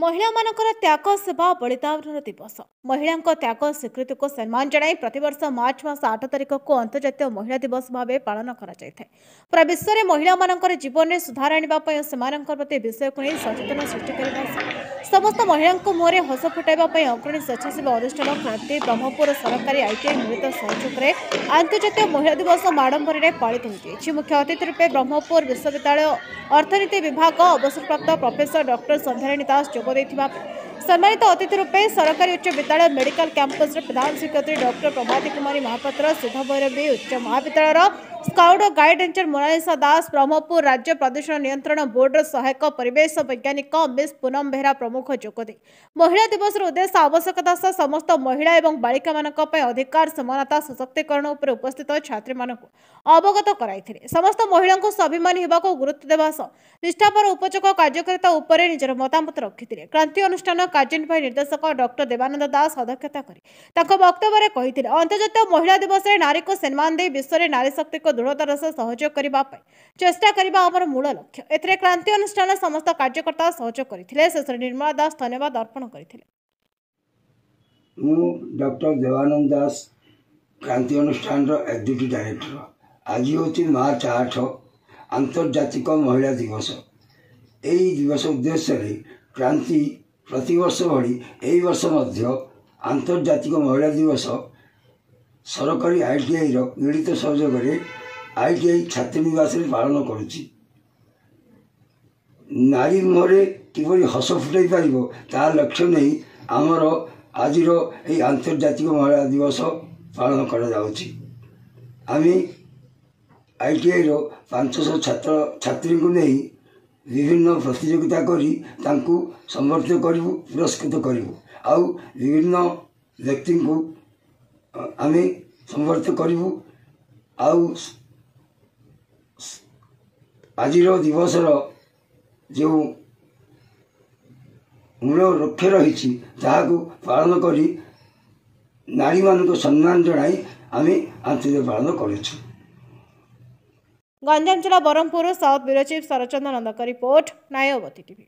महिला मानकर त्याग सेवा बलिदान दिवस महिला त्याग स्वीकृति को सम्मान जनाई प्रतिवर्ष मार्च मास 8 तारिख को अंतर्जातीय महिला दिवस भाव पालन पूरा विश्व में महिला मानकर जीवन में सुधार आने से विषय को नहीं सचेतन सृष्टि करने समस्त महिला मुहर हस फुटाइवाई अग्रणी स्वेच्छासेवी अनुष्ठान क्रांति ब्रह्मपुर सरकारी आईटीआई मिलित सहयोग में अंतर्जातीय महिला दिवस आडंबर में पालित होती। मुख्य अतिथि रूपे ब्रह्मपुर विश्वविद्यालय अर्थनीति विभाग अवसरप्राप्त प्रोफेसर डॉक्टर संध्याराणी दास जोग सम्मानित अतिथि रूपे सरकारी उच्च विद्यालय मेडिकल कैंपस प्रधान शिक्षयित्री डॉक्टर प्रभाती कुमारी महापात्र सिद्ध भैरवी उच्च महाविद्यालय स्काउट गाइड रेंजर मोनालिसा दास ब्रह्मपुर राज्य प्रदूषण नियंत्रण बोर्ड सहायक परिवेश वैज्ञानिक मिस पूनम बेहरा प्रमुख जोगदे महिला दिवस उद्देश्य आवश्यकता सह समस्त महिला और बालिका मानक अधिकार समानता सशक्तिकरण उपर उपस्थित छात्री मानक अवगत कराई समस्त महिला को स्वाभिमानी होगा गुरुत्व देवा सह निष्ठापर उपयोजक कार्यकारिता उपर निजर मतामत रखिते। क्रांति अनुष्ठान कार्यनिर्वाही निर्देशक डॉक्टर देवानंद दास अध्यक्षता कर वक्तव्य कहते अंतर्जातीय महिला दिवस में नारी को सम्मान दे विश्व में नारी शक्ति को दृढ़तार सह सहयोग करने चेष्टा करने आमर मूल लक्ष्य। एथिरे क्रांति अनुष्ठान समस्त कार्यकर्ता सहयोग करथिले। शेष निर्मला दास धन्यवाद अर्पण करथिले। डॉक्टर देवानंद दास क्रांति अनुष्ठान एग्जीक्यूटिव डायरेक्टर। आज हूँ मार्च 8 आंतर्जातिक महिला दिवस। यही दिवस उद्देश्य क्रांति प्रतिवर्ष भली यही वर्ष मध्य आंतर्जातिक महिला दिवस सरकारी आईटीआई मिलित सहयोग में आईटीआई छात्रीनिवास पालन करुच्ची। नारी मुहरे किपरि हस फुटाई पारिबो तार लक्ष्य नहीं आमर आज यही आंतर्जातिक महिला दिवस पालन करा जाउची। आमी आईटीआई 500 छात्र छात्री को नहीं विभिन्न प्रतियोगिता करी तांकू समर्थित करू पुरस्कृत करू आउ विभिन्न व्यक्ति को आमे समर्थित करू आउ आज दिवस जो मूल लक्ष्य रही पालन करी नारी मान को सम्मान जनाई आमे आंतरिक पालन करूँ। गंजाम जिला Berhampur south bureau chief Sharachandra नंदक रिपोर्ट नायवती टीवी।